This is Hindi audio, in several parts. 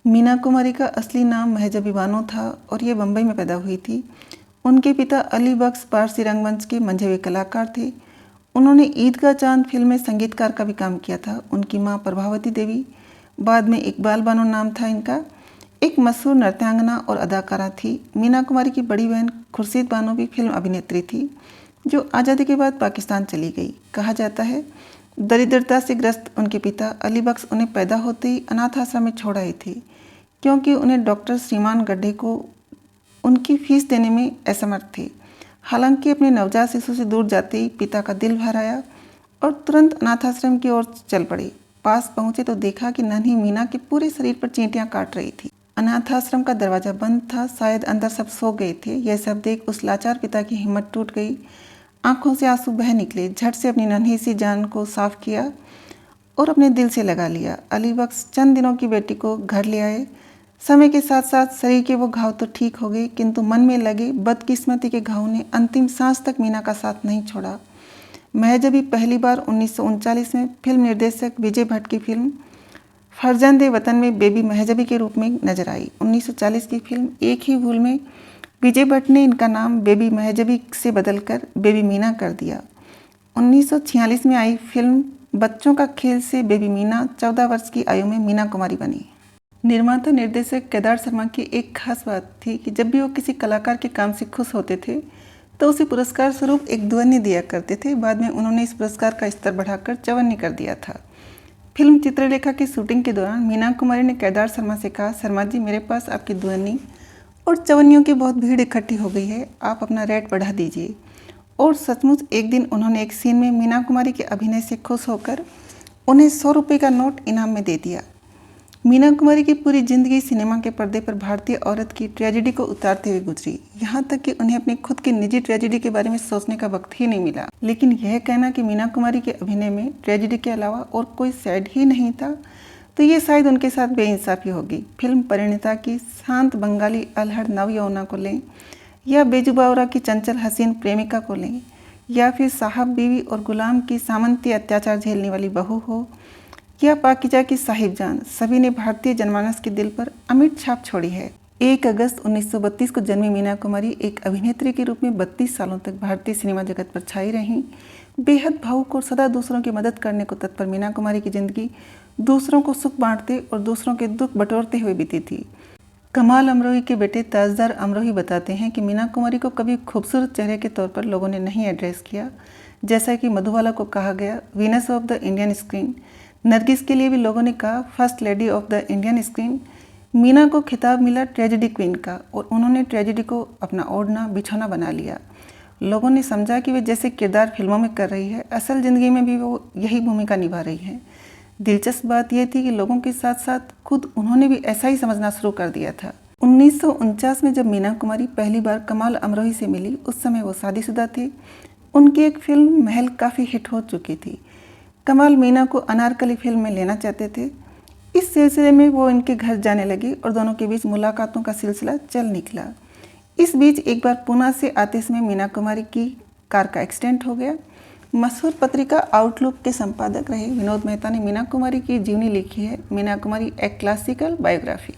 मीना कुमारी का असली नाम महजबी बानो था और ये बम्बई में पैदा हुई थी। उनके पिता अली बख्श पारसी रंगमंच के मंझे हुए कलाकार थे। उन्होंने ईद का चांद फिल्म में संगीतकार का भी काम किया था। उनकी माँ प्रभावती देवी, बाद में इकबाल बानो नाम था इनका, एक मशहूर नृत्यांगना और अदाकारा थी। मीना कुमारी की बड़ी बहन खुर्शीद बानो भी फिल्म अभिनेत्री थी, जो आज़ादी के बाद पाकिस्तान चली गई। कहा जाता है दरिद्रता से ग्रस्त उनके पिता अली बख्श उन्हें पैदा होते ही अनाथ आश्रम में छोड़ आए थे, क्योंकि उन्हें डॉक्टर श्रीमान गड्ढे को उनकी फीस देने में असमर्थ थे। हालांकि अपने नवजात शिशु से दूर जाते ही पिता का दिल भर आया और तुरंत अनाथ आश्रम की ओर चल पड़े। पास पहुंचे तो देखा कि नन्ही मीना के पूरे शरीर पर चींटियां काट रही थी। अनाथ आश्रम का दरवाजा बंद था, शायद अंदर सब सो गए थे। यह सब देख उस लाचार पिता की हिम्मत टूट गई। आंखों से आंसू बह निकले। झट से अपनी नन्ही सी जान को साफ किया और अपने दिल से लगा लिया। अली बख्श चंद दिनों की बेटी को घर ले आए। समय के साथ साथ शरीर के वो घाव तो ठीक हो गए, किंतु मन में लगे बदकिस्मती के घाव ने अंतिम सांस तक मीना का साथ नहीं छोड़ा। महजबी पहली बार 1939 में फिल्म निर्देशक विजय भट्ट की फिल्म फर्जंदे वतन में बेबी महजबी के रूप में नजर आई। 1940 की फिल्म एक ही भूल में विजय भट्ट ने इनका नाम बेबी महजबी से बदलकर बेबी मीना कर दिया। 1946 में आई फिल्म बच्चों का खेल से बेबी मीना 14 वर्ष की आयु में मीना कुमारी बनी। निर्माता निर्देशक केदार शर्मा की एक खास बात थी कि जब भी वो किसी कलाकार के काम से खुश होते थे तो उसे पुरस्कार स्वरूप एक दुअन्नी दिया करते थे। बाद में उन्होंने इस पुरस्कार का स्तर बढ़ाकर चवन्नी कर दिया था। फिल्म चित्रलेखा की शूटिंग के दौरान मीना कुमारी ने केदार शर्मा से कहा, शर्मा जी, मेरे पास आपकी दुअन्नी और चवन्नियों की बहुत भीड़ इकट्ठी हो गई है, आप अपना रेट बढ़ा दीजिए। और सचमुच एक दिन उन्होंने एक सीन में मीना कुमारी के अभिनय से खुश होकर उन्हें 100 रुपये का नोट इनाम में दे दिया। मीना कुमारी की पूरी जिंदगी सिनेमा के पर्दे पर भारतीय औरत की ट्रेजेडी को उतारते हुए गुजरी। यहाँ तक कि उन्हें अपनी खुद की निजी ट्रेजेडी के बारे में सोचने का वक्त ही नहीं मिला। लेकिन यह कहना कि मीना कुमारी के अभिनय में ट्रेजेडी के अलावा और कोई सैड ही नहीं था, तो ये शायद उनके साथ बेइंसाफी होगी। फिल्म परिणीता की शांत बंगाली अलहड़ नव यौवना को लें, या बेजू बावरा की चंचल हसीन प्रेमिका को लें, या फिर साहब बीवी और गुलाम की सामंती अत्याचार झेलने वाली बहू हो, या पाकिजा की साहिब जान, सभी ने भारतीय जनमानस के दिल पर अमिट छाप छोड़ी है। 1 अगस्त 1932 को जन्मी मीना कुमारी एक अभिनेत्री के रूप में 32 सालों तक भारतीय सिनेमा जगत पर छाई रहीं। बेहद भावुक और सदा दूसरों की मदद करने को तत्पर मीना कुमारी की जिंदगी दूसरों को सुख बांटते और दूसरों के दुख बटोरते हुए बीती थी। कमाल अमरोही के बेटे ताजदार अमरोही बताते हैं कि मीना कुमारी को कभी खूबसूरत चेहरे के तौर पर लोगों ने नहीं एड्रेस किया। जैसा कि मधुबाला को कहा गया Venus of the Indian screen, Nargis के लिए भी लोगों ने कहा first lady of the Indian screen. Meena को खिताब मिला ट्रेजेडी क्वीन का और उन्होंने ट्रेजेडी को अपना ओढ़ना बिछौना बना लिया। लोगों ने समझा कि वे जैसे किरदार फिल्मों में कर रही है, असल ज़िंदगी में भी वो यही भूमिका निभा रही है। दिलचस्प बात यह थी कि लोगों के साथ साथ खुद उन्होंने भी ऐसा ही समझना शुरू कर दिया था। 1949 में जब मीना कुमारी पहली बार कमाल अमरोही से मिली, उस समय वो शादीशुदा थे। उनकी एक फिल्म महल काफ़ी हिट हो चुकी थी। कमाल मीना को अनारकली फिल्म में लेना चाहते थे। इस सिलसिले में वो इनके घर जाने लगे और दोनों के बीच मुलाकातों का सिलसिला चल निकला। इस बीच एक बार पूना से आते समय मीना कुमारी की कार का एक्सीडेंट हो गया। मशहूर पत्रिका आउटलुक के संपादक रहे विनोद मेहता ने मीना कुमारी की जीवनी लिखी है, Meena Kumari a classical biography.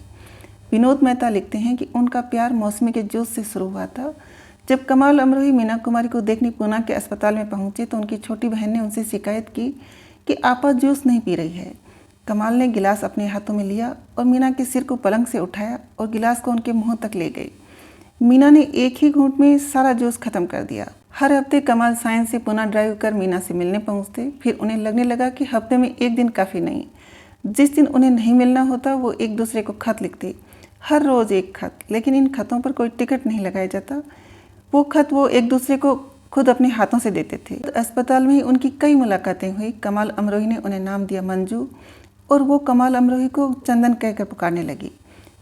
Vinod Mehta लिखते हैं कि उनका प्यार मौसमी के जूस से शुरू हुआ था। जब कमाल अमरोही मीना कुमारी को देखने पूना के अस्पताल में पहुंचे तो उनकी छोटी बहन ने उनसे शिकायत की कि आपा जूस नहीं पी रही है। कमाल ने गिलास अपने हाथों में लिया और मीना के सिर को पलंग से उठाया और गिलास को उनके मुंह तक ले गई। मीना ने एक ही घूंट में सारा जूस खत्म कर दिया। हर हफ्ते कमाल साइंस से पुणे ड्राइव कर मीना से मिलने पहुंचते। फिर उन्हें लगने लगा कि हफ्ते में एक दिन काफ़ी नहीं। जिस दिन उन्हें नहीं मिलना होता वो एक दूसरे को खत लिखते, हर रोज़ एक खत। लेकिन इन खतों पर कोई टिकट नहीं लगाया जाता। वो खत वो एक दूसरे को खुद अपने हाथों से देते थे। अस्पताल में ही उनकी कई मुलाकातें हुई। कमाल अमरोही ने उन्हें नाम दिया मंजू और वो कमाल अमरोही को चंदन कहकर पुकारने लगी।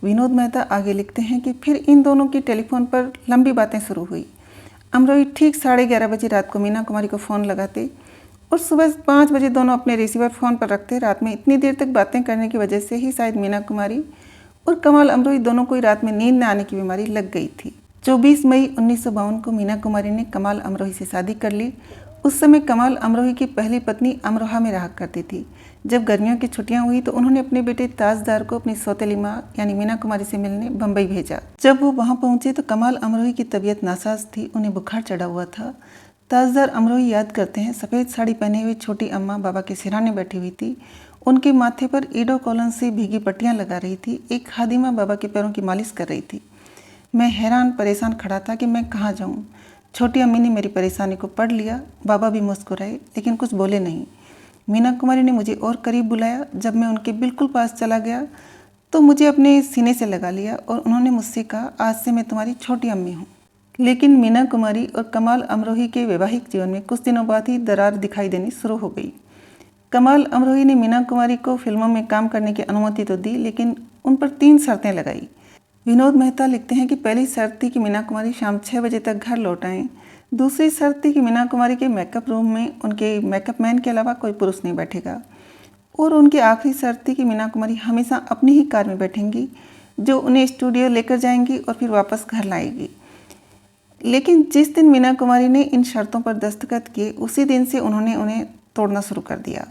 विनोद मेहता आगे लिखते हैं कि फिर इन दोनों की टेलीफोन पर लंबी बातें शुरू हुई। अमरोही ठीक 11:30 बजे रात को मीना कुमारी को फ़ोन लगाते और सुबह 5 बजे दोनों अपने रिसीवर फ़ोन पर रखते। रात में इतनी देर तक बातें करने की वजह से ही शायद मीना कुमारी और कमाल अमरोही दोनों को रात में नींद न आने की बीमारी लग गई थी। 24 मई 1952 को मीना कुमारी ने कमाल अमरोही से शादी कर ली उस समय कमाल अमरोही की पहली पत्नी अमरोहा में रहा करती थी। जब गर्मियों की छुट्टियां हुई तो उन्होंने अपने बेटे ताजदार को अपनी सौतेली माँ यानी मीना कुमारी से मिलने बम्बई भेजा। जब वो वहां पहुंचे तो कमाल अमरोही की तबीयत नासाज थी, उन्हें बुखार चढ़ा हुआ था। ताजदार अमरोही याद करते हैं, सफ़ेद साड़ी पहने हुए छोटी अम्मा बाबा के सिरहाने बैठी हुई थी। उनके माथे पर ईडो कॉलन से भीगी पट्टियाँ लगा रही थी। एक खादिमा बाबा के पैरों की मालिश कर रही थी। मैं हैरान परेशान खड़ा था कि मैं कहाँ जाऊँ। छोटी अम्मी ने मेरी परेशानी को पढ़ लिया। बाबा भी मुस्कुराए लेकिन कुछ बोले नहीं। मीना कुमारी ने मुझे और करीब बुलाया। जब मैं उनके बिल्कुल पास चला गया तो मुझे अपने सीने से लगा लिया और उन्होंने मुझसे कहा, आज से मैं तुम्हारी छोटी अम्मी हूँ। लेकिन मीना कुमारी और कमाल अमरोही के वैवाहिक जीवन में कुछ दिनों बाद ही दरार दिखाई देनी शुरू हो गई। कमाल अमरोही ने मीना कुमारी को फिल्मों में काम करने की अनुमति तो दी, लेकिन उन पर 3 शर्तें लगाई। विनोद मेहता लिखते हैं कि पहली शर्त थी कि मीना कुमारी शाम 6 बजे तक घर लौट आएँ। दूसरी शर्त थी कि मीना कुमारी के मेकअप रूम में उनके मेकअप मैन के अलावा कोई पुरुष नहीं बैठेगा। और उनकी आखिरी शर्त थी कि मीना कुमारी हमेशा अपनी ही कार में बैठेंगी, जो उन्हें स्टूडियो लेकर जाएंगी और फिर वापस घर लाएगी। लेकिन जिस दिन मीना कुमारी ने इन शर्तों पर दस्तखत किए, उसी दिन से उन्होंने उन्हें तोड़ना शुरू कर दिया।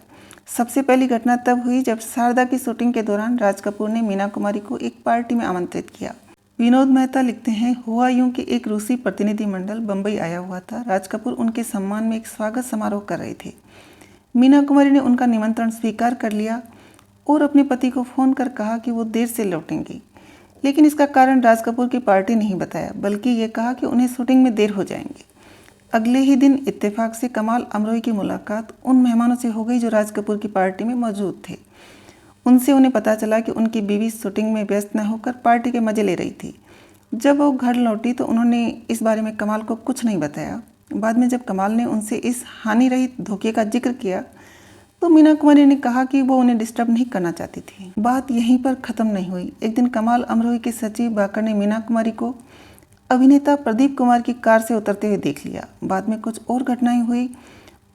सबसे पहली घटना तब हुई जब शारदा की शूटिंग के दौरान राज कपूर ने मीना कुमारी को एक पार्टी में आमंत्रित किया। विनोद मेहता लिखते हैं, हुआ यूं कि एक रूसी प्रतिनिधिमंडल बम्बई आया हुआ था। राज कपूर उनके सम्मान में एक स्वागत समारोह कर रहे थे। मीना कुमारी ने उनका निमंत्रण स्वीकार कर लिया और अपने पति को फ़ोन कर कहा कि वो देर से लौटेंगी। लेकिन इसका कारण राज कपूर की पार्टी नहीं बताया, बल्कि ये कहा कि उन्हें शूटिंग में देर हो जाएंगे। अगले ही दिन इत्तेफाक से कमाल अमरोही की मुलाकात उन मेहमानों से हो गई जो राज कपूर की पार्टी में मौजूद थे। उनसे उन्हें पता चला कि उनकी बीवी शूटिंग में व्यस्त न होकर पार्टी के मज़े ले रही थी। जब वो घर लौटी तो उन्होंने इस बारे में कमाल को कुछ नहीं बताया। बाद में जब कमाल ने उनसे इस हानि रहित धोखे का जिक्र किया तो मीना कुमारी ने कहा कि वो उन्हें डिस्टर्ब नहीं करना चाहती थी। बात यहीं पर ख़त्म नहीं हुई। एक दिन कमाल अमरोही के सचिव बाकर ने मीना कुमारी को अभिनेता प्रदीप कुमार की कार से उतरते हुए देख लिया। बाद में कुछ और घटनाएं हुई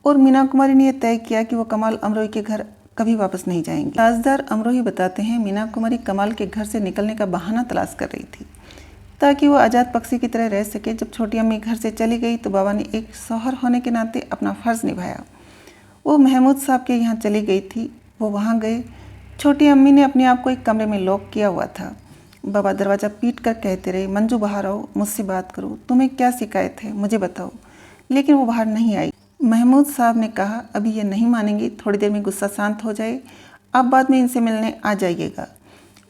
और मीना कुमारी ने यह तय किया कि वो कमाल अमरोही के घर कभी वापस नहीं जाएंगी। ताजदार अमरोही बताते हैं, मीना कुमारी कमाल के घर से निकलने का बहाना तलाश कर रही थी ताकि वो आज़ाद पक्षी की तरह रह सके। जब छोटी अम्मी घर से चली गई तो बाबा ने एक शौहर होने के नाते अपना फ़र्ज़ निभाया। वो महमूद साहब के यहाँ चली गई थी। वो वहाँ गए। छोटी अम्मी ने अपने आप को एक कमरे में लॉक किया हुआ था। बाबा दरवाज़ा पीट कर कहते रहे, मंजू बाहर आओ, मुझसे बात करो, तुम्हें क्या शिकायत है, मुझे बताओ। लेकिन वो बाहर नहीं आई। महमूद साहब ने कहा, अभी ये नहीं मानेंगी, थोड़ी देर में गुस्सा शांत हो जाए, आप बाद में इनसे मिलने आ जाइएगा।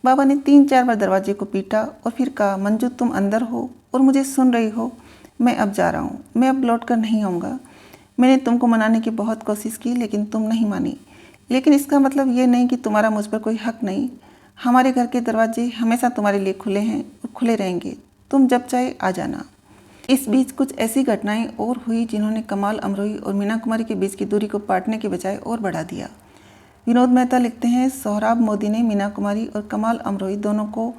बाबा ने 3-4 बार दरवाजे को पीटा और फिर कहा, मंजू तुम अंदर हो और मुझे सुन रही हो, मैं अब जा रहा हूँ, मैं अब लौट कर नहीं आऊँगा। मैंने तुमको मनाने की बहुत कोशिश की लेकिन तुम नहीं मानी। लेकिन इसका मतलब ये नहीं कि तुम्हारा मुझ पर कोई हक नहीं। हमारे घर के दरवाजे हमेशा तुम्हारे लिए खुले हैं और खुले रहेंगे, तुम जब चाहे आ जाना। इस बीच कुछ ऐसी घटनाएं और हुई जिन्होंने कमाल अमरोही और मीना कुमारी के बीच की दूरी को पाटने के बजाय और बढ़ा दिया। विनोद मेहता लिखते हैं, सोहराब मोदी ने मीना कुमारी और कमाल अमरोही दोनों को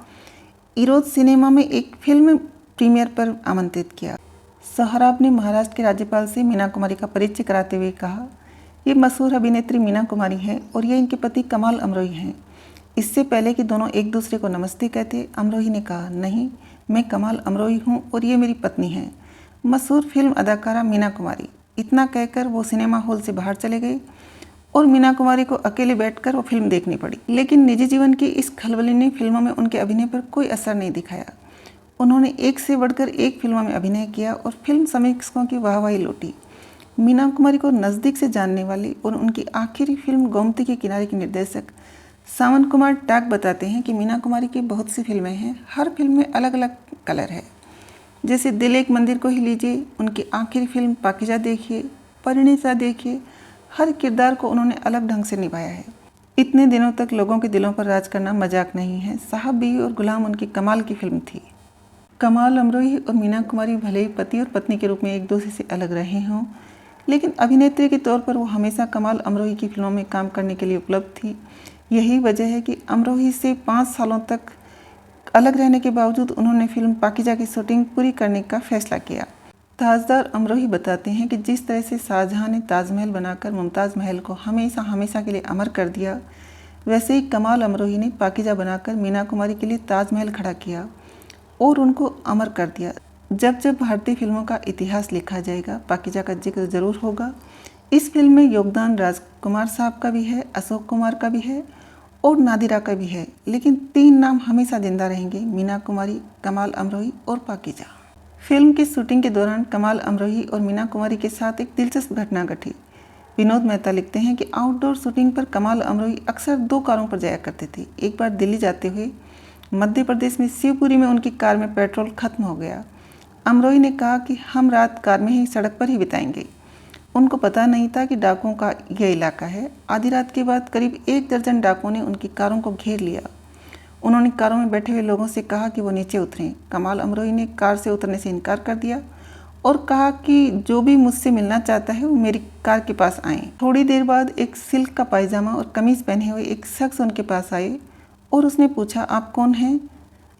इरोद सिनेमा में एक फिल्म प्रीमियर पर आमंत्रित किया। सोहराब ने महाराष्ट्र के राज्यपाल से मीना कुमारी का परिचय कराते हुए कहा, ये मशहूर अभिनेत्री मीना कुमारी है और ये इनके पति कमाल अमरोही हैं। इससे पहले कि दोनों एक दूसरे को नमस्ते कहते, अमरोही ने कहा, नहीं, मैं कमाल अमरोही हूँ और ये मेरी पत्नी है, मशहूर फिल्म अदाकारा मीना कुमारी। इतना कहकर वो सिनेमा हॉल से बाहर चले गए और मीना कुमारी को अकेले बैठकर वो फिल्म देखनी पड़ी। लेकिन निजी जीवन की इस खलबली ने फिल्मों में उनके अभिनय पर कोई असर नहीं दिखाया। उन्होंने एक से बढ़कर एक फिल्मों में अभिनय किया और फिल्म समीक्षकों की वाहवाही लूटी। मीना कुमारी को नज़दीक से जानने वाली और उनकी आखिरी फिल्म गोमती के किनारे के निर्देशक सावन कुमार टाक बताते हैं कि मीना कुमारी की बहुत सी फिल्में हैं, हर फिल्म में अलग अलग कलर है। जैसे दिल एक मंदिर को ही लीजिए, उनकी आखिरी फिल्म पाकीज़ा देखिए, परिणीता देखिए, हर किरदार को उन्होंने अलग ढंग से निभाया है। इतने दिनों तक लोगों के दिलों पर राज करना मजाक नहीं है। साहब बीवी और गुलाम उनकी कमाल की फिल्म थी। कमाल अमरोही और मीना कुमारी भले ही पति और पत्नी के रूप में एक दूसरे से अलग रहे हों, लेकिन अभिनेत्री के तौर पर वो हमेशा कमाल अमरोही की फिल्मों में काम करने के लिए उपलब्ध थी। यही वजह है कि अमरोही से 5 सालों तक अलग रहने के बावजूद उन्होंने फिल्म पाकीज़ा की शूटिंग पूरी करने का फैसला किया। ताजदार अमरोही बताते हैं कि जिस तरह से शाहजहां ने ताजमहल बनाकर मुमताज़ महल को हमेशा हमेशा के लिए अमर कर दिया, वैसे ही कमाल अमरोही ने पाकीज़ा बनाकर मीना कुमारी के लिए ताजमहल खड़ा किया और उनको अमर कर दिया। जब जब भारतीय फिल्मों का इतिहास लिखा जाएगा पाकीज़ा का जिक्र ज़रूर होगा। इस फिल्म में योगदान राजकुमार साहब का भी है, अशोक कुमार का भी है और नादिरा का भी है, लेकिन 3 नाम हमेशा जिंदा रहेंगे, मीना कुमारी, कमाल अमरोही और पाकीज़ा। फिल्म की शूटिंग के दौरान कमाल अमरोही और मीना कुमारी के साथ एक दिलचस्प घटना घटी। विनोद मेहता लिखते हैं कि आउटडोर शूटिंग पर कमाल अमरोही अक्सर 2 कारों पर जाया करते थे। एक बार दिल्ली जाते हुए मध्य प्रदेश में शिवपुरी में उनकी कार में पेट्रोल खत्म हो गया। अमरोही ने कहा कि हम रात कार में ही सड़क पर ही बिताएंगे। उनको पता नहीं था कि डाकुओं का यह इलाका है। आधी रात के बाद करीब 1 दर्जन डाकुओं ने उनकी कारों को घेर लिया। उन्होंने कारों में बैठे हुए लोगों से कहा कि वो नीचे उतरें। कमाल अमरोही ने कार से उतरने से इनकार कर दिया और कहा कि जो भी मुझसे मिलना चाहता है वो मेरी कार के पास आए। थोड़ी देर बाद एक सिल्क का पायजामा और कमीज पहने हुए एक शख्स उनके पास आए और उसने पूछा, आप कौन हैं?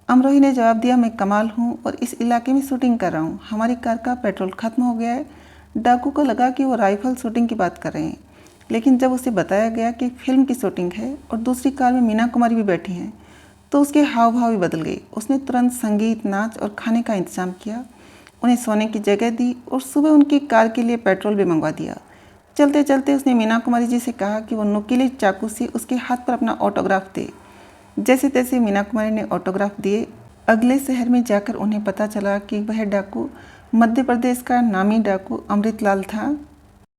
अमरोही ने जवाब दिया, मैं कमाल हूँ और इस इलाके में शूटिंग कर रहा हूँ। हमारी कार का पेट्रोल खत्म हो गया है। डाकू को लगा कि वो राइफल शूटिंग की बात कर रहे हैं, लेकिन जब उसे बताया गया कि फिल्म की शूटिंग है और दूसरी कार में मीना कुमारी भी बैठी हैं तो उसके हाव भाव भी बदल गए। उसने तुरंत संगीत, नाच और खाने का इंतजाम किया, उन्हें सोने की जगह दी और सुबह उनकी कार के लिए पेट्रोल भी मंगवा दिया। चलते चलते उसने मीना कुमारी जी से कहा कि वो नुकीले चाकू से उसके हाथ पर अपना ऑटोग्राफ दे। जैसे तैसे मीना कुमारी ने ऑटोग्राफ दिए। अगले शहर में जाकर उन्हें पता चला कि वह डाकू मध्य प्रदेश का नामी डाकू अमृतलाल था।